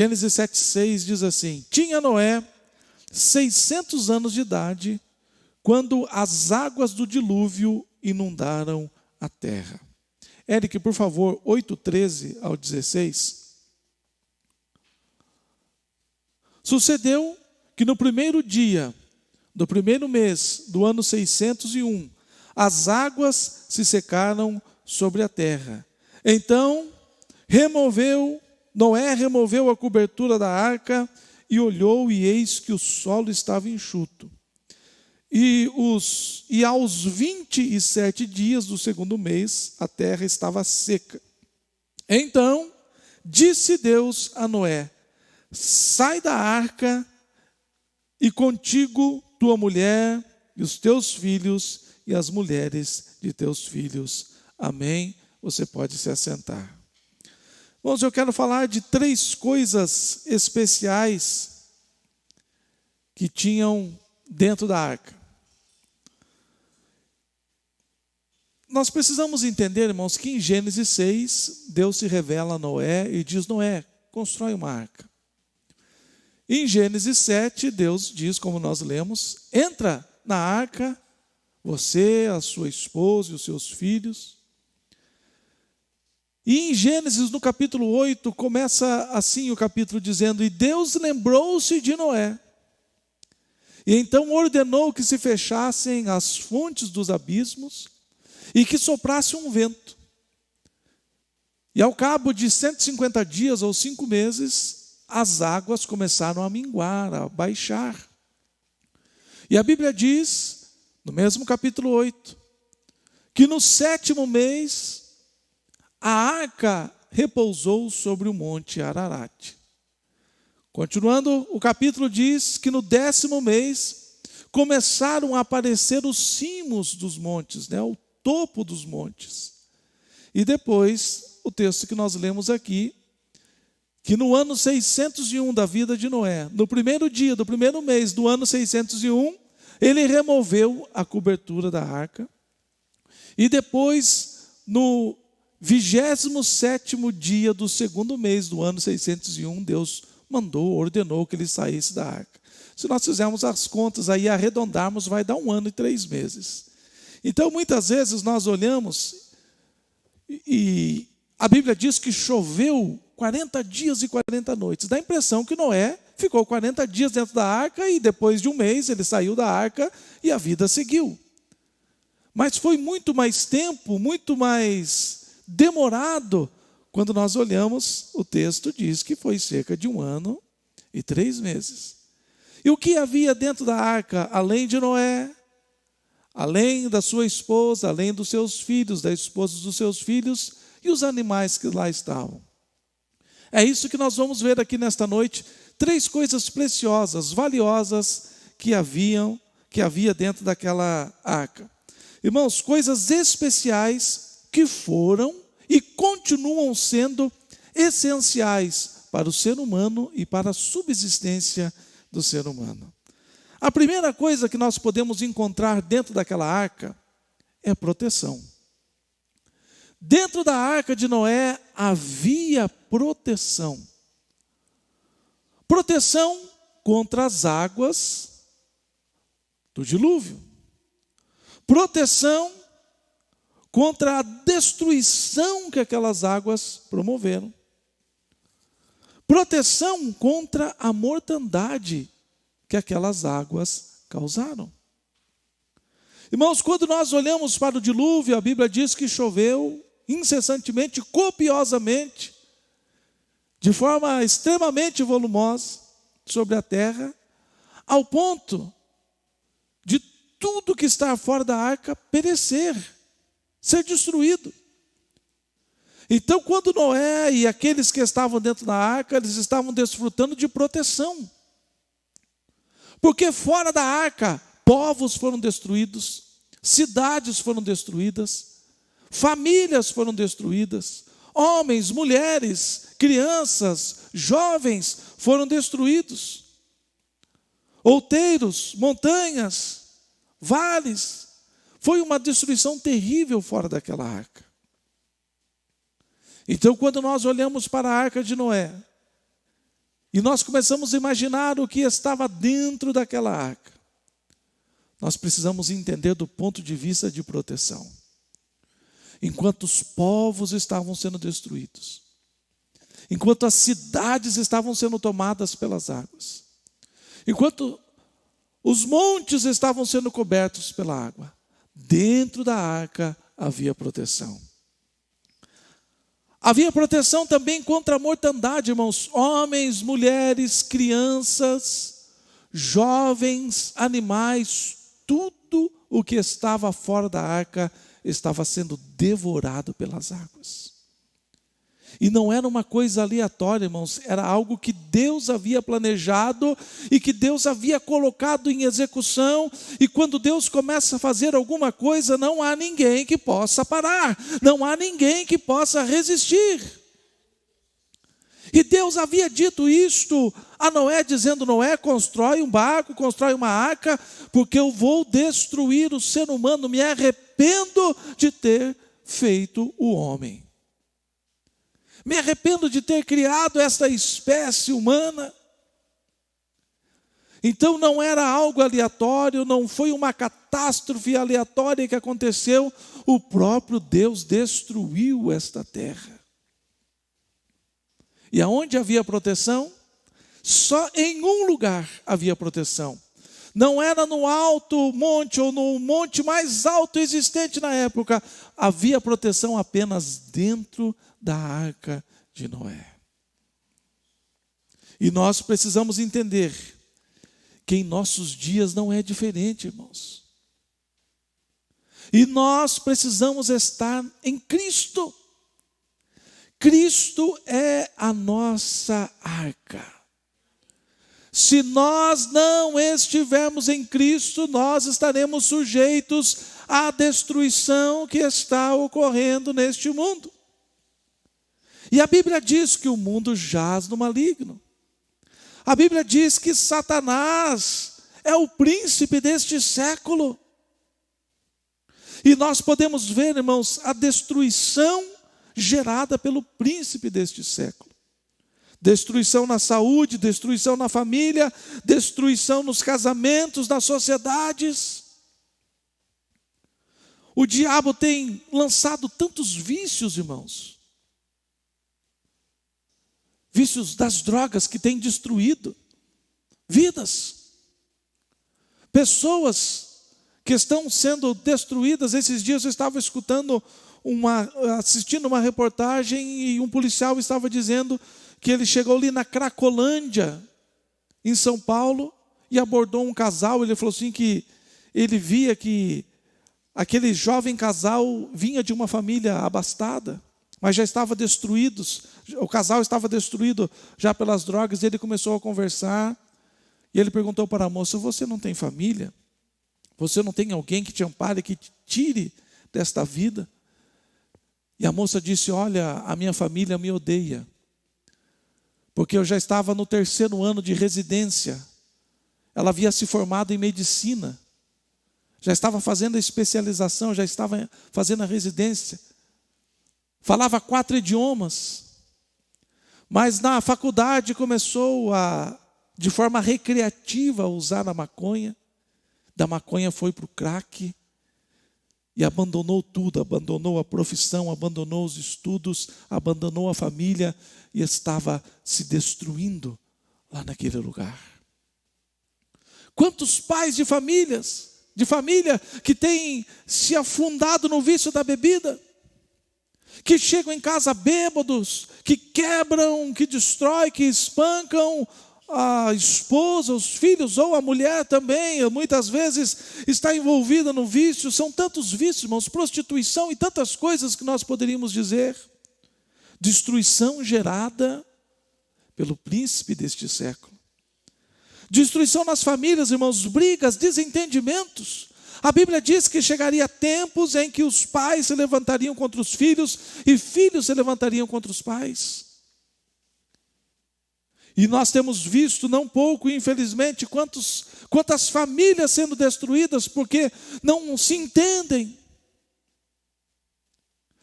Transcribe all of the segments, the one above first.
Gênesis 7,6 diz assim: tinha Noé 600 anos de idade, quando as águas do dilúvio inundaram a terra. Eric, por favor, 8:13 ao 16. Sucedeu que no primeiro dia do primeiro mês do ano 601, as águas se secaram sobre a terra. Então Noé removeu a cobertura da arca e olhou, e eis que o solo estava enxuto. E aos 27 dias do segundo mês, a terra estava seca. Então disse Deus a Noé: sai da arca, e contigo tua mulher e os teus filhos e as mulheres de teus filhos. Amém? Você pode se assentar. Irmãos, eu quero falar de 3 coisas especiais que tinham dentro da arca. Nós precisamos entender, irmãos, que em Gênesis 6, Deus se revela a Noé e diz: Noé, constrói uma arca. Em Gênesis 7, Deus diz, como nós lemos: entra na arca, você, a sua esposa e os seus filhos. E em Gênesis, no capítulo 8, começa assim o capítulo dizendo: e Deus lembrou-se de Noé, e então ordenou que se fechassem as fontes dos abismos, e que soprasse um vento. E ao cabo de 150 dias ou 5 meses, as águas começaram a minguar, a baixar. E a Bíblia diz, no mesmo capítulo 8, que no 7º mês, a arca repousou sobre o monte Ararat. Continuando, o capítulo diz que no 10º mês, começaram a aparecer os cimos dos montes, o topo dos montes. E depois, o texto que nós lemos aqui, que no ano 601 da vida de Noé, no primeiro dia do primeiro mês do ano 601, ele removeu a cobertura da arca. E depois, no 27º dia do segundo mês do ano 601, Deus ordenou que ele saísse da arca. Se nós fizermos as contas aí, arredondarmos, vai dar 1 ano e 3 meses. Então, muitas vezes nós olhamos e a Bíblia diz que choveu 40 dias e 40 noites. Dá a impressão que Noé ficou 40 dias dentro da arca e depois de 1 mês ele saiu da arca e a vida seguiu. Mas foi muito mais tempo, muito mais demorado. Quando nós olhamos, o texto diz que foi cerca de 1 ano e 3 meses. E o que havia dentro da arca, além de Noé, além da sua esposa, além dos seus filhos, da esposa dos seus filhos e os animais que lá estavam? É isso que nós vamos ver aqui nesta noite. 3 coisas preciosas, valiosas que havia dentro daquela arca. Irmãos, coisas especiais que foram e continuam sendo essenciais para o ser humano e para a subsistência do ser humano. A primeira coisa que nós podemos encontrar dentro daquela arca é proteção. Dentro da arca de Noé havia proteção. Proteção contra as águas do dilúvio. Proteção contra a destruição que aquelas águas promoveram. Proteção contra a mortandade que aquelas águas causaram. Irmãos, quando nós olhamos para o dilúvio, a Bíblia diz que choveu incessantemente, copiosamente, de forma extremamente volumosa sobre a terra, ao ponto de tudo que está fora da arca perecer, ser destruído. Então, quando Noé e aqueles que estavam dentro da arca, eles estavam desfrutando de proteção. Porque fora da arca, povos foram destruídos, cidades foram destruídas, famílias foram destruídas, homens, mulheres, crianças, jovens foram destruídos. Outeiros, montanhas, vales. Foi uma destruição terrível fora daquela arca. Então, quando nós olhamos para a arca de Noé, E nós começamos a imaginar o que estava dentro daquela arca. Nós precisamos entender do ponto de vista de proteção. Enquanto os povos estavam sendo destruídos, enquanto as cidades estavam sendo tomadas pelas águas, enquanto os montes estavam sendo cobertos pela água, dentro da arca havia proteção. Havia proteção também contra a mortandade, irmãos. Homens, mulheres, crianças, jovens, animais, tudo o que estava fora da arca estava sendo devorado pelas águas. E não era uma coisa aleatória, irmãos, era algo que Deus havia planejado e que Deus havia colocado em execução. E quando Deus começa a fazer alguma coisa, não há ninguém que possa parar, não há ninguém que possa resistir. E Deus havia dito isto a Noé, dizendo: Noé, constrói um barco, constrói uma arca, porque eu vou destruir o ser humano, me arrependo de ter feito o homem. Me arrependo de ter criado esta espécie humana. Então não era algo aleatório, não foi uma catástrofe aleatória que aconteceu. O próprio Deus destruiu esta terra. E aonde havia proteção? Só em um lugar havia proteção. Não era no alto monte ou no monte mais alto existente na época. Havia proteção apenas dentro da arca de Noé. E nós precisamos entender que em nossos dias não é diferente, irmãos. E nós precisamos estar em Cristo. Cristo é a nossa arca. Se nós não estivermos em Cristo, nós estaremos sujeitos à destruição que está ocorrendo neste mundo. E a Bíblia diz que o mundo jaz no maligno. A Bíblia diz que Satanás é o príncipe deste século. E nós podemos ver, irmãos, a destruição gerada pelo príncipe deste século. Destruição na saúde, destruição na família, destruição nos casamentos, nas sociedades. O diabo tem lançado tantos vícios, irmãos. Vícios das drogas que têm destruído vidas. Pessoas que estão sendo destruídas. Esses dias eu estava assistindo uma reportagem e um policial estava dizendo que ele chegou ali na Cracolândia, em São Paulo, e abordou um casal. Ele falou assim que ele via que aquele jovem casal vinha de uma família abastada, mas já estava destruídos. O casal estava destruído já pelas drogas. E ele começou a conversar. E ele perguntou para a moça: você não tem família? Você não tem alguém que te ampare, que te tire desta vida? E a moça disse: olha, a minha família me odeia, porque eu já estava no 3º ano de residência. Ela havia se formado em medicina, já estava fazendo a especialização, já estava fazendo a residência. Falava 4 idiomas, mas na faculdade começou de forma recreativa, a usar a maconha. Da maconha foi para o crack e abandonou tudo, abandonou a profissão, abandonou os estudos, abandonou a família e estava se destruindo lá naquele lugar. Quantos pais de família que têm se afundado no vício da bebida, que chegam em casa bêbados, que quebram, que destroem, que espancam a esposa, os filhos, ou a mulher também, muitas vezes está envolvida no vício. São tantos vícios, irmãos, prostituição e tantas coisas que nós poderíamos dizer. Destruição gerada pelo príncipe deste século. Destruição nas famílias, irmãos, brigas, desentendimentos. A Bíblia diz que chegaria tempos em que os pais se levantariam contra os filhos e filhos se levantariam contra os pais. E nós temos visto, não pouco, infelizmente, quantas famílias sendo destruídas porque não se entendem.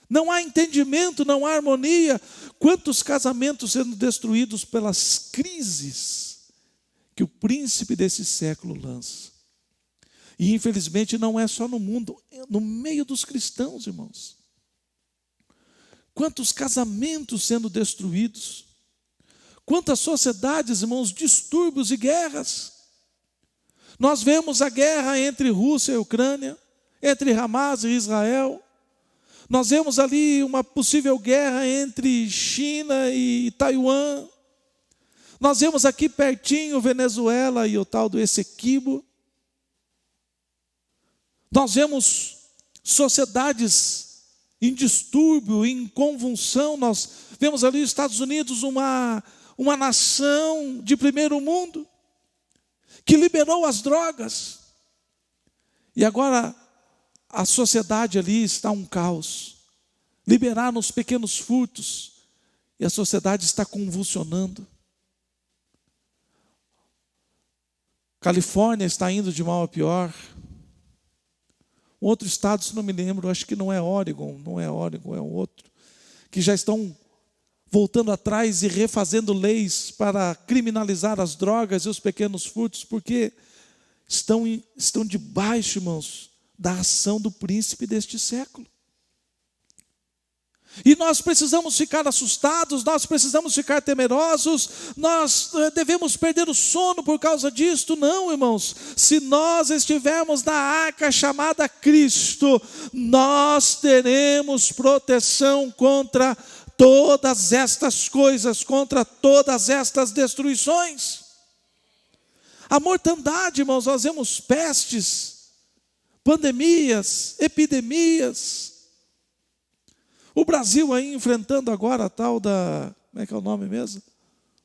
Não há entendimento, não há harmonia. Quantos casamentos sendo destruídos pelas crises que o príncipe desse século lança. E infelizmente não é só no mundo, é no meio dos cristãos, irmãos. Quantos casamentos sendo destruídos. Quantas sociedades, irmãos, distúrbios e guerras. Nós vemos a guerra entre Rússia e Ucrânia, entre Hamas e Israel. Nós vemos ali uma possível guerra entre China e Taiwan. Nós vemos aqui pertinho Venezuela e o tal do Essequibo. Nós vemos sociedades em distúrbio, em convulsão. Nós vemos ali os Estados Unidos, uma nação de primeiro mundo, que liberou as drogas. E agora a sociedade ali está um caos. Liberaram os pequenos furtos e a sociedade está convulsionando. Califórnia está indo de mal a pior. Um outro estado, se não me lembro, acho que não é Oregon, é um outro, que já estão voltando atrás e refazendo leis para criminalizar as drogas e os pequenos furtos, porque estão debaixo, irmãos, da ação do príncipe deste século. E nós precisamos ficar assustados, nós precisamos ficar temerosos, nós devemos perder o sono por causa disto. Não, irmãos, se nós estivermos na arca chamada Cristo, nós teremos proteção contra todas estas coisas, contra todas estas destruições. A mortandade, irmãos, nós vemos pestes, pandemias, epidemias. O Brasil aí enfrentando agora a tal da, como é que é o nome mesmo?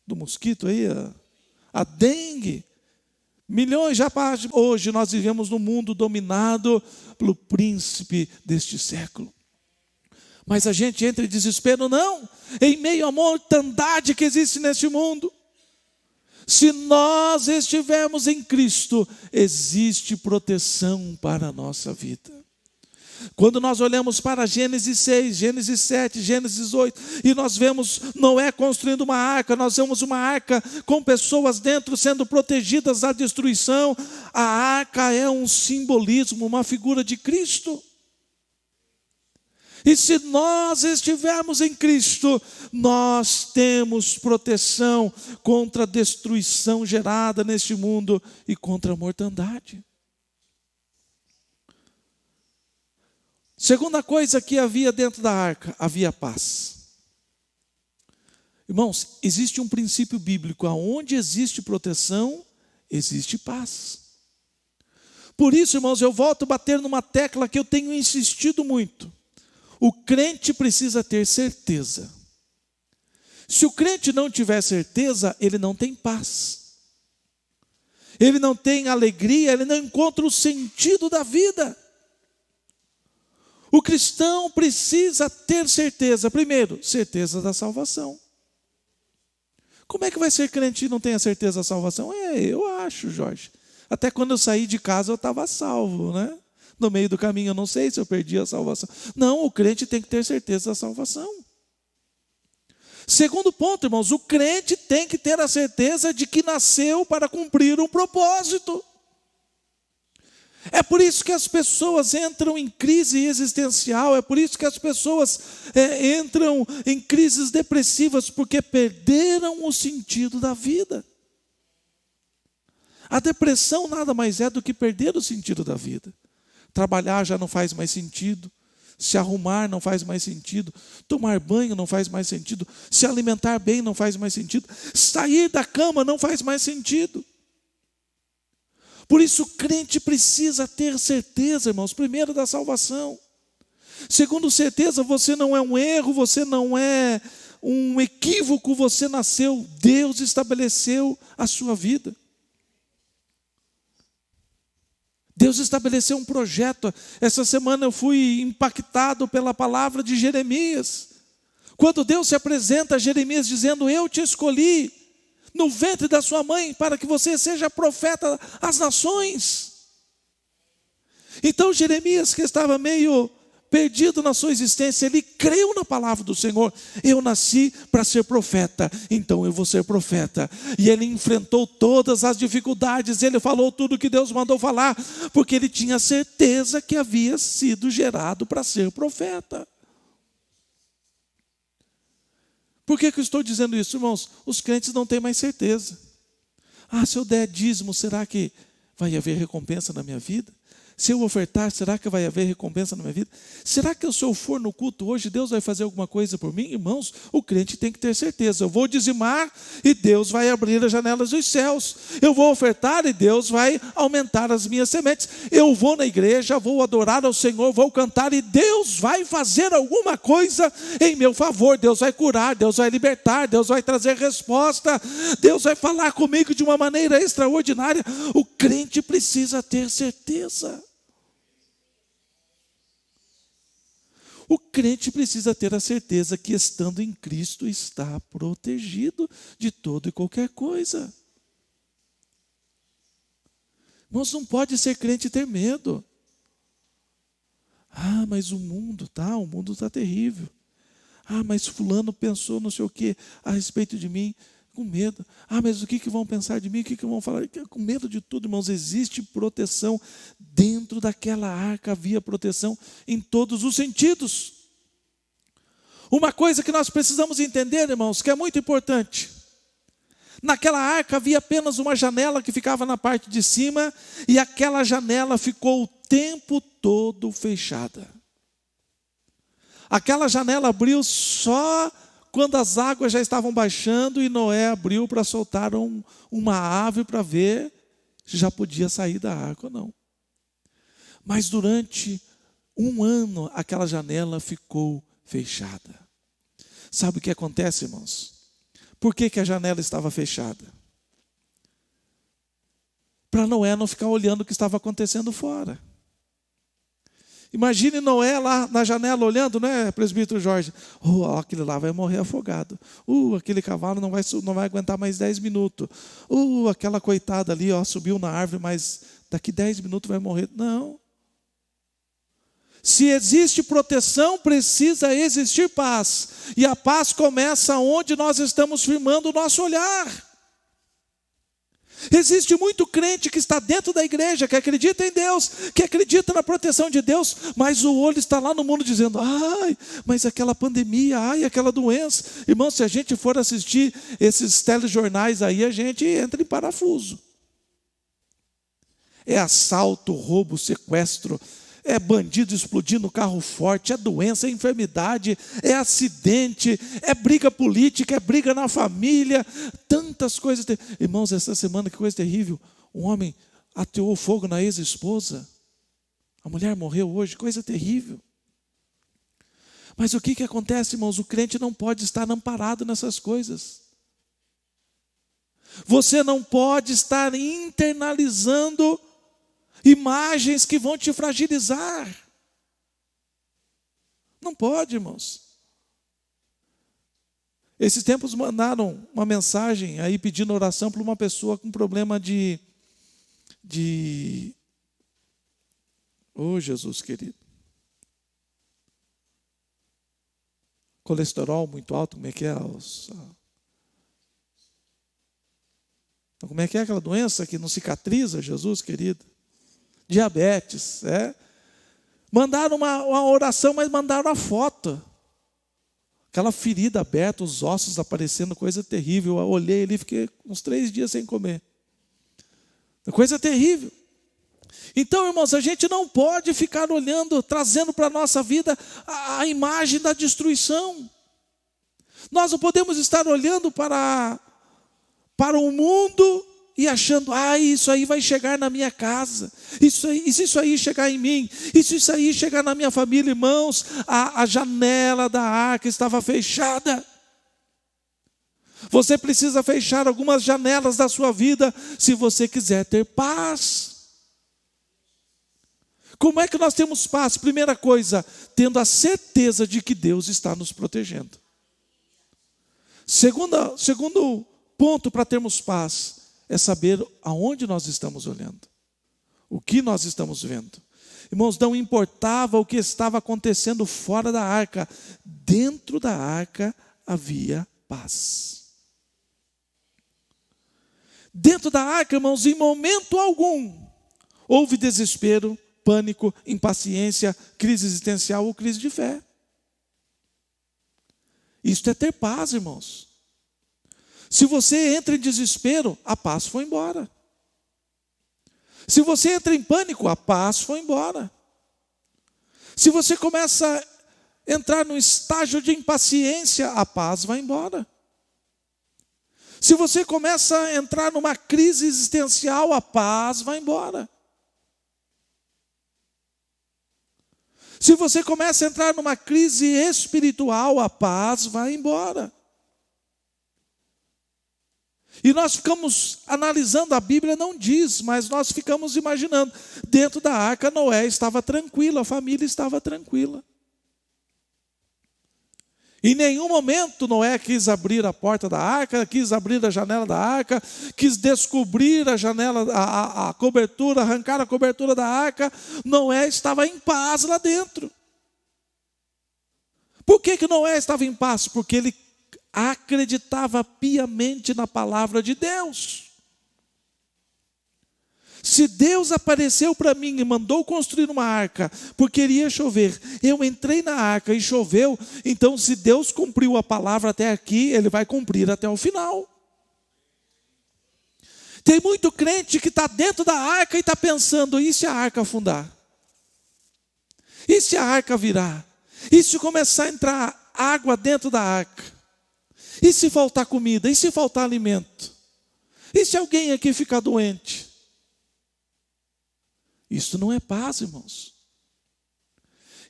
Do mosquito aí, a dengue. Milhões já hoje nós vivemos num mundo dominado pelo príncipe deste século. Mas a gente entra em desespero, não, em meio à mortandade que existe neste mundo. Se nós estivermos em Cristo, existe proteção para a nossa vida. Quando nós olhamos para Gênesis 6, Gênesis 7, Gênesis 8, e nós vemos Noé construindo uma arca, nós vemos uma arca com pessoas dentro sendo protegidas da destruição. A arca é um simbolismo, uma figura de Cristo. E se nós estivermos em Cristo, nós temos proteção contra a destruição gerada neste mundo e contra a mortandade. Segunda coisa que havia dentro da arca, havia paz. Irmãos, existe um princípio bíblico, aonde existe proteção, existe paz. Por isso, irmãos, eu volto a bater numa tecla que eu tenho insistido muito. O crente precisa ter certeza. Se o crente não tiver certeza, ele não tem paz. Ele não tem alegria, ele não encontra o sentido da vida. O cristão precisa ter certeza. Primeiro, certeza da salvação. Como é que vai ser crente e não tem a certeza da salvação? Eu acho, Jorge. Até quando eu saí de casa eu estava salvo, né? No meio do caminho eu não sei se eu perdi a salvação. Não, o crente tem que ter certeza da salvação. Segundo ponto, irmãos, o crente tem que ter a certeza de que nasceu para cumprir um propósito. É por isso que as pessoas entram em crise existencial, é por isso que as pessoas entram em crises depressivas, porque perderam o sentido da vida. A depressão nada mais é do que perder o sentido da vida. Trabalhar já não faz mais sentido, se arrumar não faz mais sentido, tomar banho não faz mais sentido, se alimentar bem não faz mais sentido, sair da cama não faz mais sentido. Por isso o crente precisa ter certeza, irmãos, primeiro da salvação. Segundo, certeza, você não é um erro, você não é um equívoco, você nasceu, Deus estabeleceu a sua vida. Deus estabeleceu um projeto. Essa semana eu fui impactado pela palavra de Jeremias. Quando Deus se apresenta a Jeremias dizendo: eu te escolhi no ventre da sua mãe para que você seja profeta às nações. Então Jeremias, que estava meio perdido na sua existência, ele creu na palavra do Senhor. Eu nasci para ser profeta, então eu vou ser profeta. E ele enfrentou todas as dificuldades, ele falou tudo que Deus mandou falar, porque ele tinha certeza que havia sido gerado para ser profeta. Por que eu estou dizendo isso, irmãos? Os crentes não têm mais certeza. Se eu der dízimo, será que vai haver recompensa na minha vida? Se eu ofertar, será que vai haver recompensa na minha vida? Será que se eu for no culto hoje, Deus vai fazer alguma coisa por mim? Irmãos, o crente tem que ter certeza. Eu vou dizimar e Deus vai abrir as janelas dos céus. Eu vou ofertar e Deus vai aumentar as minhas sementes. Eu vou na igreja, vou adorar ao Senhor, vou cantar e Deus vai fazer alguma coisa em meu favor. Deus vai curar, Deus vai libertar, Deus vai trazer resposta. Deus vai falar comigo de uma maneira extraordinária. O crente precisa ter certeza. O crente precisa ter a certeza que, estando em Cristo, está protegido de toda e qualquer coisa. Nós não pode ser crente e ter medo. Mas o mundo está terrível. Mas fulano pensou não sei o que a respeito de mim, com medo. Mas o que vão pensar de mim? O que vão falar? Com medo de tudo, irmãos. Existe proteção. Dentro daquela arca havia proteção em todos os sentidos. Uma coisa que nós precisamos entender, irmãos, que é muito importante. Naquela arca havia apenas uma janela que ficava na parte de cima, e aquela janela ficou o tempo todo fechada. Aquela janela abriu só quando as águas já estavam baixando e Noé abriu para soltar uma ave para ver se já podia sair da arca ou não. Mas durante 1 ano aquela janela ficou fechada. Sabe o que acontece, irmãos? Por que a janela estava fechada? Para Noé não ficar olhando o que estava acontecendo fora. Imagine Noé lá na janela olhando, né, presbítero Jorge? Aquele lá vai morrer afogado. Aquele cavalo não vai aguentar mais 10 minutos. Aquela coitada ali, subiu na árvore, mas daqui 10 minutos vai morrer. Não. Se existe proteção, precisa existir paz. E a paz começa onde nós estamos firmando o nosso olhar. Existe muito crente que está dentro da igreja, que acredita em Deus, que acredita na proteção de Deus, mas o olho está lá no mundo dizendo, mas aquela pandemia, aquela doença. Irmão, se a gente for assistir esses telejornais aí, a gente entra em parafuso. É assalto, roubo, sequestro, é bandido explodindo carro forte, é doença, é enfermidade, é acidente, é briga política, é briga na família, tantas coisas. Irmãos, essa semana que coisa terrível, um homem ateou fogo na ex-esposa, a mulher morreu hoje, coisa terrível. Mas o que acontece, irmãos? O crente não pode estar amparado nessas coisas. Você não pode estar internalizando imagens que vão te fragilizar. Não pode, irmãos. Esses tempos mandaram uma mensagem aí pedindo oração para uma pessoa com problema de Jesus querido. Colesterol muito alto, como é que é? Como é que é aquela doença que não cicatriza, Jesus querido? Diabetes, Mandaram uma oração, mas mandaram a foto. Aquela ferida aberta, os ossos aparecendo, coisa terrível. Eu olhei ali e fiquei uns 3 dias sem comer. Coisa terrível. Então, irmãos, a gente não pode ficar olhando, trazendo para a nossa vida a imagem da destruição. Nós não podemos estar olhando para o mundo e achando, isso aí vai chegar na minha casa, se isso aí chegar em mim, se isso aí chegar na minha família, irmãos, a janela da arca estava fechada. Você precisa fechar algumas janelas da sua vida, se você quiser ter paz. Como é que nós temos paz? Primeira coisa, tendo a certeza de que Deus está nos protegendo. Segundo ponto para termos paz, é saber aonde nós estamos olhando, o que nós estamos vendo. Irmãos, não importava o que estava acontecendo fora da arca, dentro da arca havia paz. Dentro da arca, irmãos, em momento algum, houve desespero, pânico, impaciência, crise existencial ou crise de fé. Isto é ter paz, irmãos. Se você entra em desespero, a paz foi embora. Se você entra em pânico, a paz foi embora. Se você começa a entrar num estágio de impaciência, a paz vai embora. Se você começa a entrar numa crise existencial, a paz vai embora. Se você começa a entrar numa crise espiritual, a paz vai embora. E nós ficamos analisando, a Bíblia não diz, mas nós ficamos imaginando. Dentro da arca, Noé estava tranquilo, a família estava tranquila. Em nenhum momento Noé quis abrir a porta da arca, quis abrir a janela da arca, quis descobrir a janela, a cobertura, arrancar a cobertura da arca. Noé estava em paz lá dentro. Por que Noé estava em paz? Porque ele acreditava piamente na palavra de Deus. Se Deus apareceu para mim e mandou construir uma arca, porque iria chover, eu entrei na arca e choveu, então se Deus cumpriu a palavra até aqui, Ele vai cumprir até o final. Tem muito crente que está dentro da arca e está pensando, e se a arca afundar? E se a arca virar? E se começar a entrar água dentro da arca? E se faltar comida? E se faltar alimento? E se alguém aqui ficar doente? Isso não é paz, irmãos.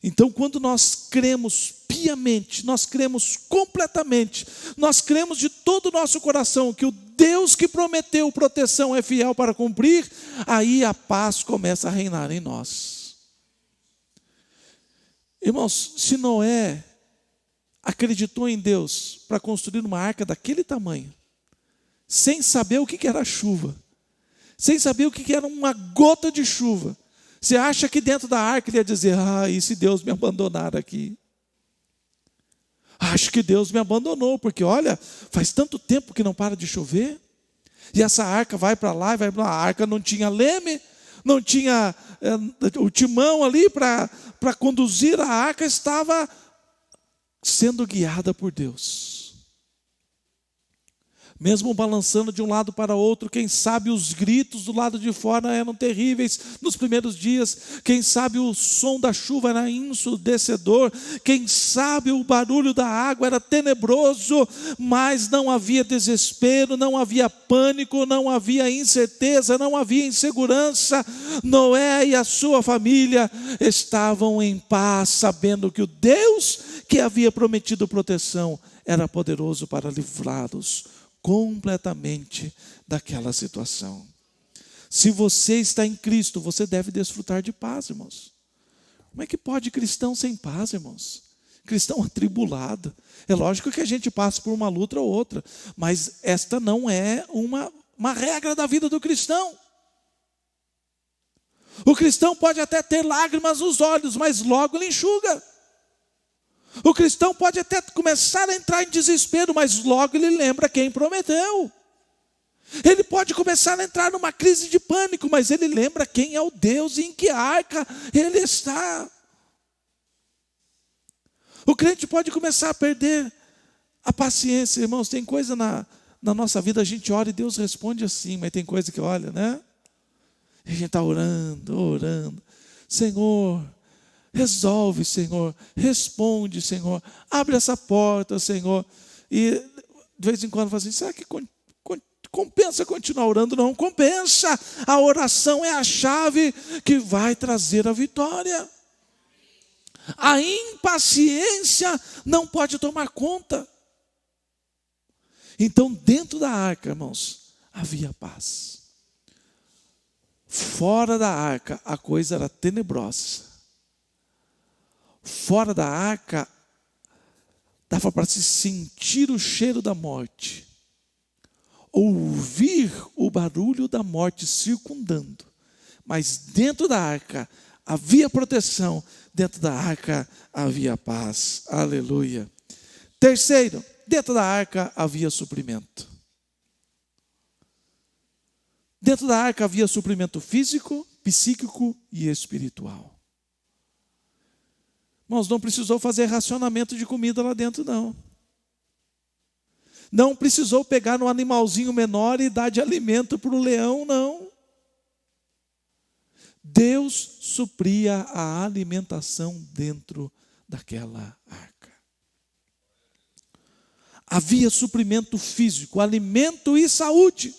Então, quando nós cremos piamente, nós cremos completamente, nós cremos de todo o nosso coração que o Deus que prometeu proteção é fiel para cumprir, aí a paz começa a reinar em nós. Irmãos, se Noé acreditou em Deus para construir uma arca daquele tamanho, sem saber o que era chuva, sem saber o que era uma gota de chuva, você acha que dentro da arca ele ia dizer, e se Deus me abandonar aqui? Acho que Deus me abandonou, porque olha, faz tanto tempo que não para de chover, e essa arca vai para lá, e vai para lá. A arca não tinha leme, não tinha o timão ali para conduzir a arca, estava sendo guiada por Deus. Mesmo balançando de um lado para outro, quem sabe os gritos do lado de fora eram terríveis nos primeiros dias, quem sabe o som da chuva era ensurdecedor, quem sabe o barulho da água era tenebroso, mas não havia desespero, não havia pânico, não havia incerteza, não havia insegurança. Noé e a sua família estavam em paz, sabendo que o Deus que havia prometido proteção era poderoso para livrá-los completamente daquela situação. Se você está em Cristo, você deve desfrutar de paz, irmãos. Como é que pode cristão sem paz, irmãos? Cristão atribulado. É lógico que a gente passa por uma luta ou outra, mas esta não é uma regra da vida do cristão. O cristão pode até ter lágrimas nos olhos, mas logo ele enxuga. O cristão pode até começar a entrar em desespero, mas logo ele lembra quem prometeu. Ele pode começar a entrar numa crise de pânico, mas ele lembra quem é o Deus e em que arca ele está. O crente pode começar a perder a paciência. Irmãos, tem coisa na nossa vida, a gente ora e Deus responde assim, mas tem coisa que olha, né? A gente está orando. Senhor, resolve, Senhor, responde, Senhor, abre essa porta, Senhor. E de vez em quando fala assim, será que compensa continuar orando? Não compensa, a oração é a chave que vai trazer a vitória. A impaciência não pode tomar conta. Então dentro da arca, irmãos, havia paz. Fora da arca a coisa era tenebrosa. Fora da arca, dava para se sentir o cheiro da morte, ouvir o barulho da morte circundando, mas dentro da arca havia proteção, dentro da arca havia paz. Aleluia. Terceiro, dentro da arca havia suprimento. Dentro da arca havia suprimento físico, psíquico e espiritual. Irmãos, não precisou fazer racionamento de comida lá dentro, não. Não precisou pegar no animalzinho menor e dar de alimento para o leão, não. Deus supria a alimentação dentro daquela arca. Havia suprimento físico, alimento e saúde.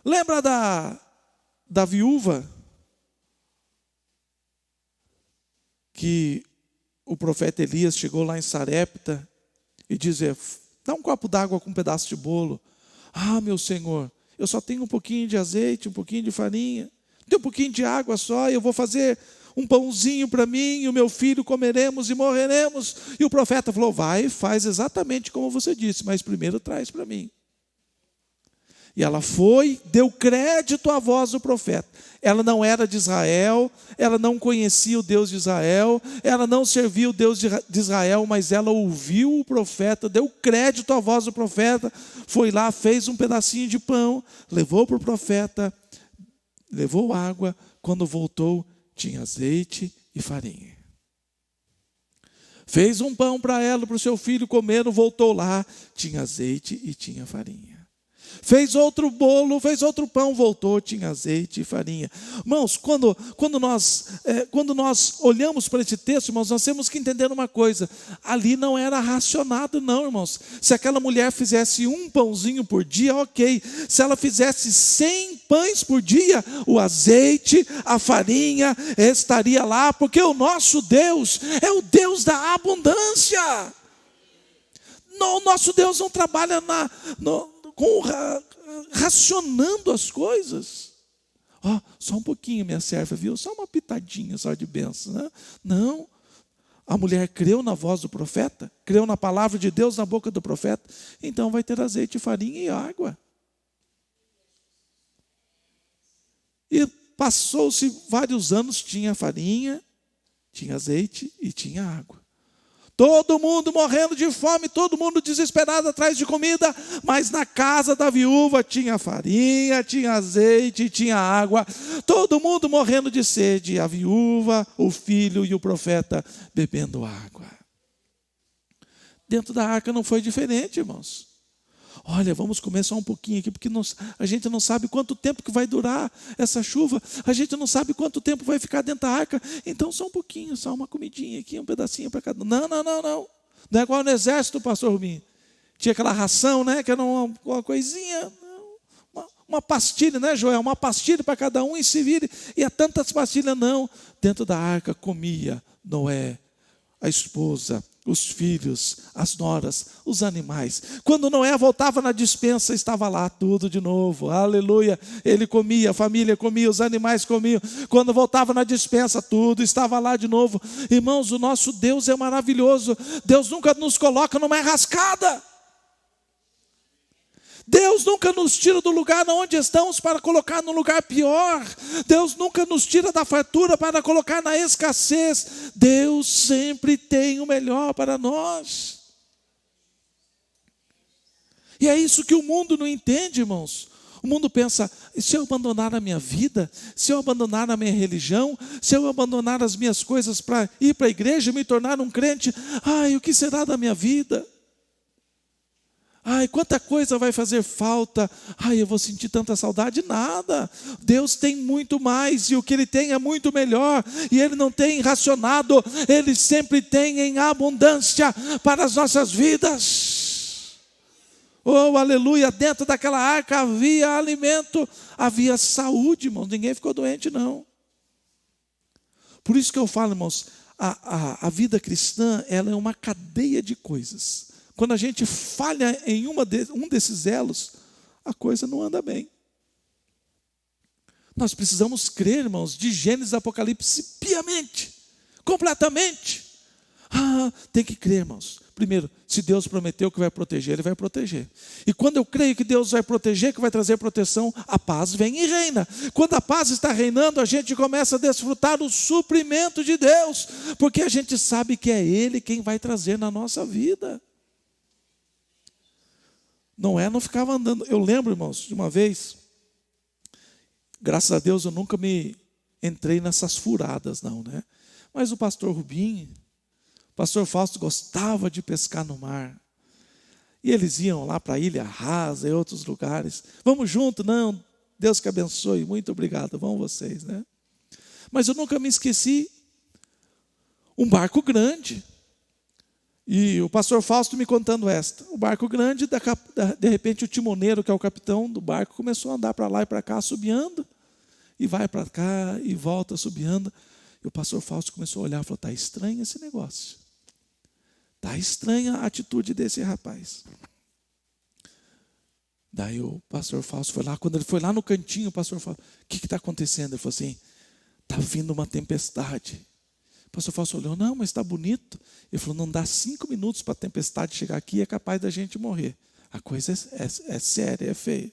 Lembra da viúva que o profeta Elias chegou lá em Sarepta e dizia: dá um copo d'água com um pedaço de bolo. Ah, meu Senhor, eu só tenho um pouquinho de azeite, um pouquinho de farinha, tenho um pouquinho de água só, eu vou fazer um pãozinho para mim e o meu filho comeremos e morreremos. E o profeta falou: vai, faz exatamente como você disse, mas primeiro traz para mim. E ela foi, deu crédito à voz do profeta. Ela não era de Israel, ela não conhecia o Deus de Israel, ela não servia o Deus de Israel, mas ela ouviu o profeta, deu crédito à voz do profeta, foi lá, fez um pedacinho de pão, levou para o profeta, levou água, quando voltou tinha azeite e farinha. Fez um pão para ela, para o seu filho comer, voltou lá, tinha azeite e tinha farinha. Fez outro bolo, fez outro pão, voltou, tinha azeite e farinha. Irmãos, quando nós olhamos para esse texto, irmãos, nós temos que entender uma coisa. Ali não era racionado, não, irmãos. Se aquela mulher fizesse um pãozinho por dia, ok. Se ela fizesse 100 pães por dia, o azeite, a farinha estaria lá, porque o nosso Deus é o Deus da abundância. O nosso Deus não trabalha racionando as coisas. Só um pouquinho, minha serva, viu? Só uma pitadinha só de bênção, né? Não. A mulher creu na voz do profeta, creu na palavra de Deus na boca do profeta, então vai ter azeite, farinha e água. E passou-se vários anos, tinha farinha, tinha azeite e tinha água. Todo mundo morrendo de fome, todo mundo desesperado atrás de comida, mas na casa da viúva tinha farinha, tinha azeite, tinha água. Todo mundo morrendo de sede, a viúva, o filho e o profeta bebendo água. Dentro da arca não foi diferente, irmãos. Olha, vamos comer só um pouquinho aqui, porque a gente não sabe quanto tempo que vai durar essa chuva, a gente não sabe quanto tempo vai ficar dentro da arca, então só um pouquinho, só uma comidinha aqui, um pedacinho para cada um. Não. Não é igual no exército, pastor Rubinho. Tinha aquela ração, né, que era uma coisinha, uma pastilha, né, Joel? Uma pastilha para cada um e se vire. E há tantas pastilhas, não. Dentro da arca comia Noé, a esposa, os filhos, as noras, os animais. Quando Noé voltava na despensa, estava lá tudo de novo. Aleluia. Ele comia, a família comia, os animais comiam. Quando voltava na despensa, tudo estava lá de novo. Irmãos, o nosso Deus é maravilhoso. Deus nunca nos coloca numa enrascada. Deus nunca nos tira do lugar onde estamos para colocar no lugar pior. Deus nunca nos tira da fartura para colocar na escassez. Deus sempre tem o melhor para nós. E é isso que o mundo não entende, irmãos. O mundo pensa: se eu abandonar a minha vida, se eu abandonar a minha religião, se eu abandonar as minhas coisas para ir para a igreja e me tornar um crente, o que será da minha vida? Quanta coisa vai fazer falta. Eu vou sentir tanta saudade. Nada. Deus tem muito mais. E o que Ele tem é muito melhor. E Ele não tem racionado. Ele sempre tem em abundância para as nossas vidas. Oh, aleluia. Dentro daquela arca havia alimento. Havia saúde, irmãos. Ninguém ficou doente, não. Por isso que eu falo, irmãos, a vida cristã, ela é uma cadeia de coisas. Quando a gente falha em um desses elos, a coisa não anda bem. Nós precisamos crer, irmãos, de Gênesis e Apocalipse piamente, completamente. Tem que crer, irmãos. Primeiro, se Deus prometeu que vai proteger, Ele vai proteger. E quando eu creio que Deus vai proteger, que vai trazer proteção, a paz vem e reina. Quando a paz está reinando, a gente começa a desfrutar do suprimento de Deus, porque a gente sabe que é Ele quem vai trazer na nossa vida. Não ficava andando. Eu lembro, irmãos, de uma vez, graças a Deus eu nunca me entrei nessas furadas, não, né? Mas o pastor Rubinho, o pastor Fausto gostava de pescar no mar. E eles iam lá para a Ilha Rasa e outros lugares. Vamos junto? Não, Deus que abençoe, muito obrigado, vão vocês, né? Mas eu nunca me esqueci, um barco grande. E o pastor Fausto me contando esta. O barco grande, de repente o timoneiro, que é o capitão do barco, começou a andar para lá e para cá, assobiando. E vai para cá e volta assobiando. E o pastor Fausto começou a olhar e falou, está estranho esse negócio. Está estranha a atitude desse rapaz. Daí o pastor Fausto foi lá, quando ele foi lá no cantinho, o pastor falou, o que está acontecendo? Ele falou assim, está vindo uma tempestade. O pastor Fausto olhou, não, mas está bonito. Ele falou, não dá 5 minutos para a tempestade chegar aqui, é capaz da gente morrer. A coisa é séria, é feia.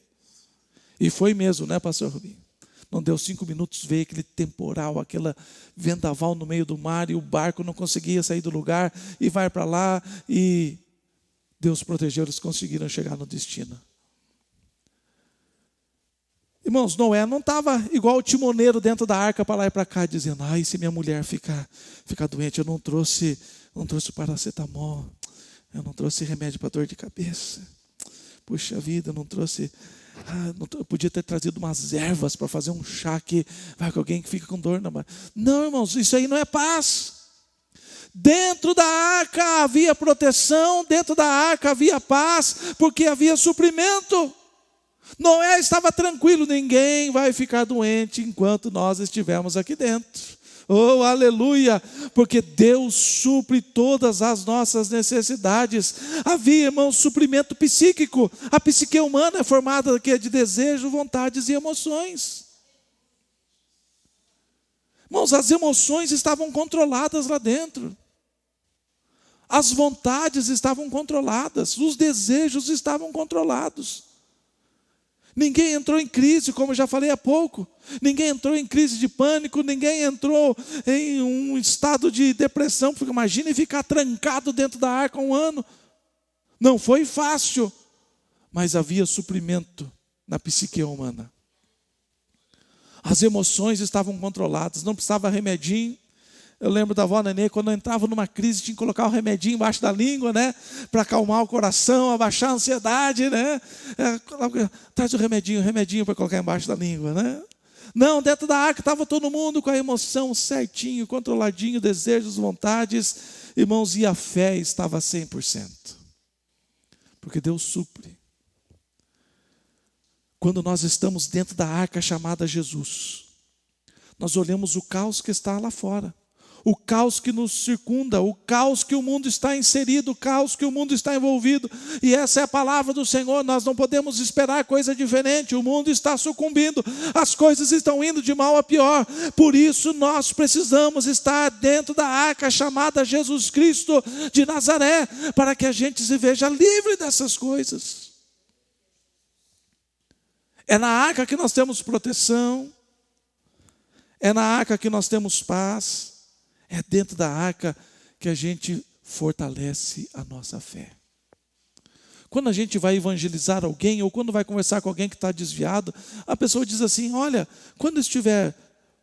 E foi mesmo, né, pastor Rubinho? Não deu 5 minutos, veio aquele temporal, aquela vendaval no meio do mar, e o barco não conseguia sair do lugar, e vai para lá, e Deus protegeu, eles conseguiram chegar no destino. Irmãos, Noé não estava igual o timoneiro dentro da arca para lá e para cá, dizendo, ai, se minha mulher ficar doente, eu não trouxe paracetamol, eu não trouxe remédio para dor de cabeça, puxa vida, eu não trouxe... eu podia ter trazido umas ervas para fazer um chá que vai com alguém que fica com dor na barriga. Não, irmãos, isso aí não é paz. Dentro da arca havia proteção, dentro da arca havia paz, porque havia suprimento. Noé estava tranquilo, ninguém vai ficar doente enquanto nós estivermos aqui dentro. Oh, aleluia, porque Deus supre todas as nossas necessidades. Havia, irmãos, suprimento psíquico. A psique humana é formada de desejo, vontades e emoções. Irmãos, as emoções estavam controladas lá dentro. As vontades estavam controladas, os desejos estavam controlados. Ninguém entrou em crise, como eu já falei há pouco. Ninguém entrou em crise de pânico, ninguém entrou em um estado de depressão, porque imagine ficar trancado dentro da arca 1 ano. Não foi fácil, mas havia suprimento na psique humana. As emoções estavam controladas, não precisava remedinho. Eu lembro da avó Nenê, quando eu entrava numa crise, tinha que colocar um remedinho embaixo da língua, né? Para acalmar o coração, abaixar a ansiedade, né? Traz o remedinho para colocar embaixo da língua, né? Não, dentro da arca estava todo mundo com a emoção certinho, controladinho, desejos, vontades. Irmãos, e a fé estava 100%. Porque Deus supre. Quando nós estamos dentro da arca chamada Jesus, nós olhamos o caos que está lá fora. O caos que nos circunda, o caos que o mundo está inserido, o caos que o mundo está envolvido. E essa é a palavra do Senhor, nós não podemos esperar coisa diferente. O mundo está sucumbindo, as coisas estão indo de mal a pior. Por isso nós precisamos estar dentro da arca chamada Jesus Cristo de Nazaré, para que a gente se veja livre dessas coisas. É na arca que nós temos proteção, é na arca que nós temos paz. É dentro da arca que a gente fortalece a nossa fé. Quando a gente vai evangelizar alguém, ou quando vai conversar com alguém que está desviado, a pessoa diz assim, olha, quando estiver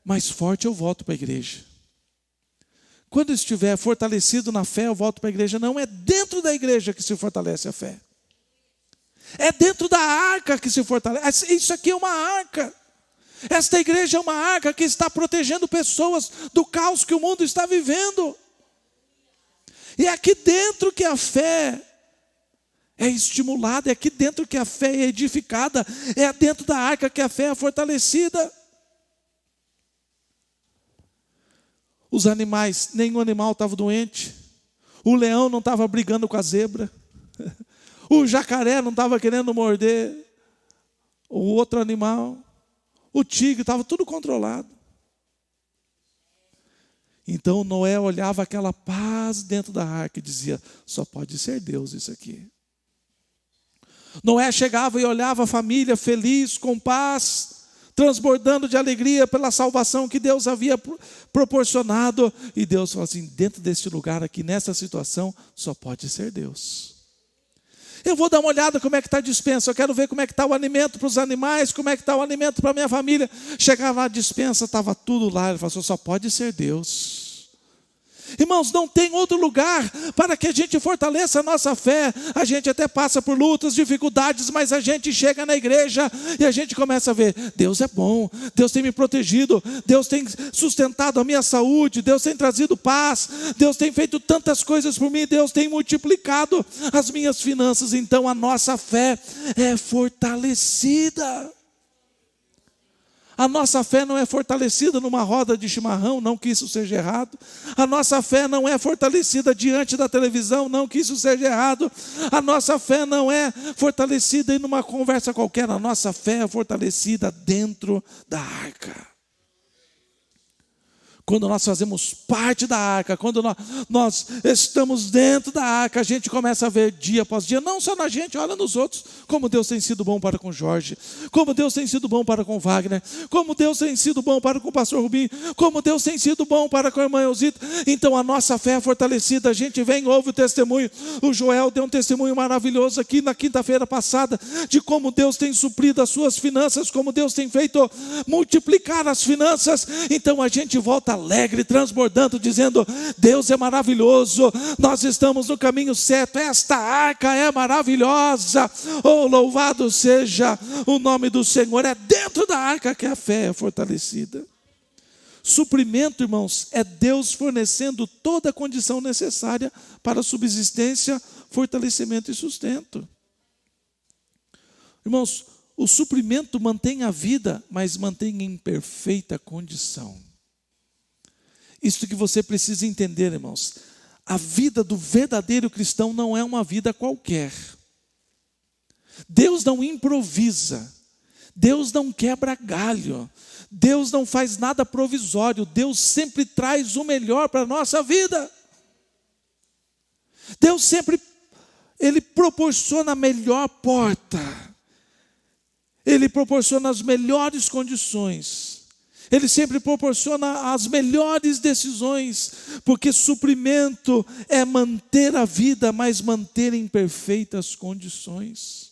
mais forte eu volto para a igreja. Quando estiver fortalecido na fé eu volto para a igreja. Não, é dentro da igreja que se fortalece a fé. É dentro da arca que se fortalece. Isso aqui é uma arca. Esta igreja é uma arca que está protegendo pessoas do caos que o mundo está vivendo. E é aqui dentro que a fé é estimulada, é aqui dentro que a fé é edificada, é dentro da arca que a fé é fortalecida. Os animais, nenhum animal estava doente. O leão não estava brigando com a zebra. O jacaré não estava querendo morder o outro animal. O tigre, estava tudo controlado. Então Noé olhava aquela paz dentro da arca e dizia: só pode ser Deus isso aqui. Noé chegava e olhava a família feliz, com paz, transbordando de alegria pela salvação que Deus havia proporcionado. E Deus falou assim: dentro deste lugar aqui, nessa situação, só pode ser Deus. Eu vou dar uma olhada como é que está a despensa, eu quero ver como é que está o alimento para os animais, como é que está o alimento para a minha família. Chegava a despensa, estava tudo lá. Ele falou assim: só pode ser Deus. Irmãos, não tem outro lugar para que a gente fortaleça a nossa fé. A gente até passa por lutas, dificuldades, mas a gente chega na igreja e a gente começa a ver: Deus é bom, Deus tem me protegido, Deus tem sustentado a minha saúde, Deus tem trazido paz, Deus tem feito tantas coisas por mim, Deus tem multiplicado as minhas finanças. Então a nossa fé é fortalecida. A nossa fé não é fortalecida numa roda de chimarrão, não que isso seja errado. A nossa fé não é fortalecida diante da televisão, não que isso seja errado. A nossa fé não é fortalecida em uma conversa qualquer. A nossa fé é fortalecida dentro da arca. Quando nós fazemos parte da arca, quando nós estamos dentro da arca, a gente começa a ver dia após dia, não só na gente, olha nos outros, como Deus tem sido bom para com o Jorge, como Deus tem sido bom para com o Wagner, como Deus tem sido bom para com o pastor Rubinho, como Deus tem sido bom para com a irmã Elzita. Então a nossa fé é fortalecida, a gente vem, ouve o testemunho. O Joel deu um testemunho maravilhoso aqui na quinta-feira passada, de como Deus tem suprido as suas finanças, como Deus tem feito multiplicar as finanças. Então a gente volta alegre, transbordando, dizendo: Deus é maravilhoso, nós estamos no caminho certo, esta arca é maravilhosa. Oh, louvado seja o nome do Senhor. É dentro da arca que a fé é fortalecida. Suprimento, irmãos, é Deus fornecendo toda a condição necessária para subsistência, fortalecimento e sustento. Irmãos, o suprimento mantém a vida, mas mantém em perfeita condição. Isso que você precisa entender, irmãos. A vida do verdadeiro cristão não é uma vida qualquer. Deus não improvisa. Deus não quebra galho. Deus não faz nada provisório. Deus sempre traz o melhor para a nossa vida. Deus sempre, Ele proporciona a melhor porta. Ele proporciona as melhores condições. Ele sempre proporciona as melhores decisões, porque suprimento é manter a vida, mas manter em perfeitas condições.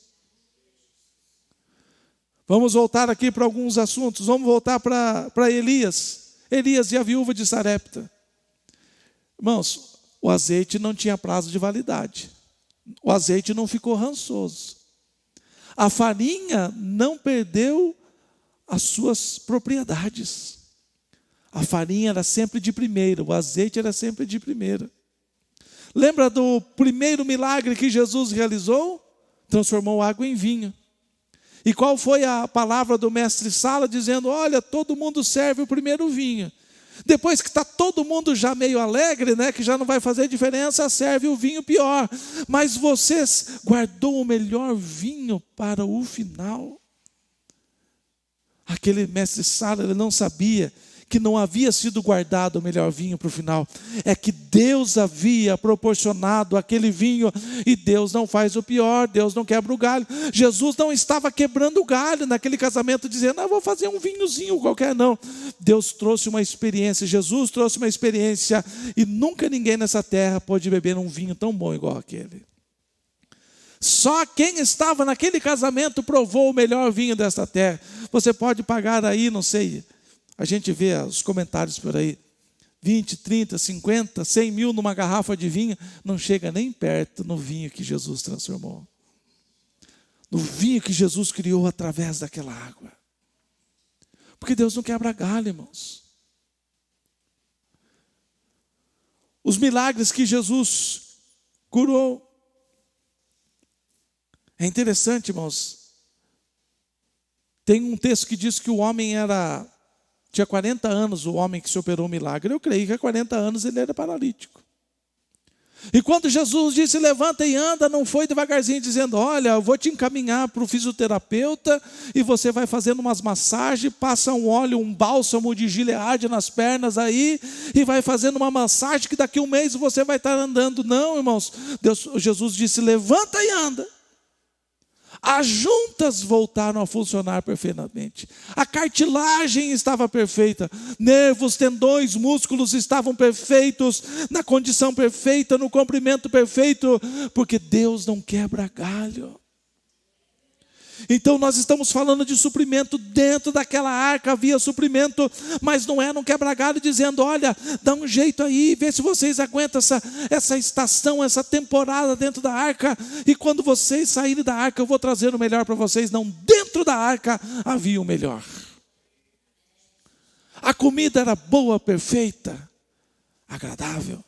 Vamos voltar aqui para alguns assuntos. Vamos voltar para Elias. Elias e a viúva de Sarepta. Irmãos, o azeite não tinha prazo de validade. O azeite não ficou rançoso. A farinha não perdeu as suas propriedades. A farinha era sempre de primeira, o azeite era sempre de primeira. Lembra do primeiro milagre que Jesus realizou? Transformou água em vinho. E qual foi a palavra do mestre Sala dizendo: olha, todo mundo serve o primeiro vinho. Depois que está todo mundo já meio alegre, né, que já não vai fazer diferença, serve o vinho pior. Mas você guardou o melhor vinho para o final. Aquele mestre Sala, ele não sabia que não havia sido guardado o melhor vinho para o final. É que Deus havia proporcionado aquele vinho, e Deus não faz o pior, Deus não quebra o galho. Jesus não estava quebrando o galho naquele casamento, dizendo: vou fazer um vinhozinho qualquer, não. Deus trouxe uma experiência, Jesus trouxe uma experiência, e nunca ninguém nessa terra pôde beber um vinho tão bom igual aquele. Só quem estava naquele casamento provou o melhor vinho desta terra. Você pode pagar aí, não sei, a gente vê os comentários por aí, 20, 30, 50, 100 mil numa garrafa de vinho, não chega nem perto no vinho que Jesus transformou. No vinho que Jesus criou através daquela água. Porque Deus não quebra galho, irmãos. Os milagres que Jesus curou. É interessante, irmãos. Tem um texto que diz que o homem tinha 40 anos, o homem que se operou o milagre. Eu creio que há 40 anos ele era paralítico. E quando Jesus disse levanta e anda, não foi devagarzinho dizendo, olha, eu vou te encaminhar para o fisioterapeuta e você vai fazendo umas massagens, passa um óleo, um bálsamo de Gileade nas pernas aí e vai fazendo uma massagem que daqui a um mês você vai estar andando. Não, irmãos, Jesus disse levanta e anda. As juntas voltaram a funcionar perfeitamente. A cartilagem estava perfeita. Nervos, tendões, músculos estavam perfeitos, na condição perfeita, no comprimento perfeito, porque Deus não quebra galho. Então nós estamos falando de suprimento. Dentro daquela arca havia suprimento, mas não era um quebra-galho dizendo, olha, dá um jeito aí, vê se vocês aguentam essa estação, essa temporada dentro da arca, e quando vocês saírem da arca eu vou trazer o melhor para vocês. Não, dentro da arca havia o melhor. A comida era boa, perfeita, agradável.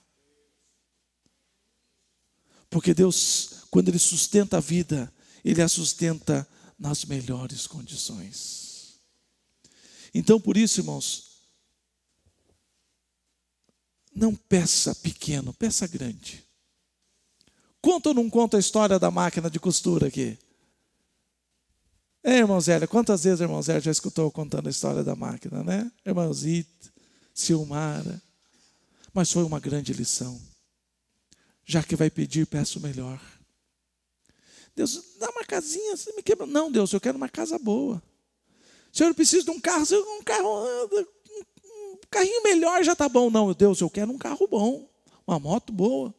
Porque Deus, quando Ele sustenta a vida, Ele a sustenta nas melhores condições. Então, por isso, irmãos, não peça pequeno, peça grande. Conta ou não conta a história da máquina de costura aqui? Irmão Zélia, quantas vezes a irmã Zélia já escutou eu contando a história da máquina, né? Irmãozita, Silmara. Mas foi uma grande lição. Já que vai pedir, peça o melhor. Deus, dá uma casinha, você me quebra. Não, Deus, eu quero uma casa boa. Senhor, eu preciso de um carro, um carrinho melhor já está bom. Não, Deus, eu quero um carro bom, uma moto boa.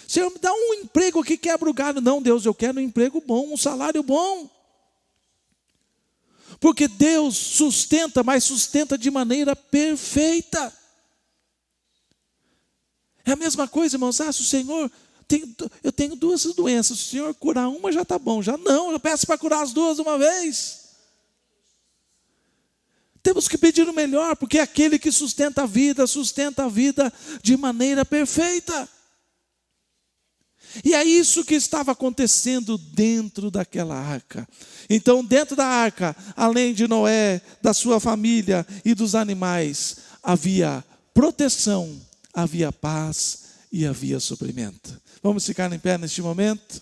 Senhor, me dá um emprego que quebra o galho. Não, Deus, eu quero um emprego bom, um salário bom. Porque Deus sustenta, mas sustenta de maneira perfeita. É a mesma coisa, irmãos. Se o Senhor... eu tenho duas doenças, se o Senhor curar uma já está bom, já não, eu peço para curar as duas de uma vez. Temos que pedir o melhor, porque é aquele que sustenta a vida de maneira perfeita. E é isso que estava acontecendo dentro daquela arca. Então, dentro da arca, além de Noé, da sua família e dos animais, havia proteção, havia paz e havia suprimento. Vamos ficar em pé neste momento?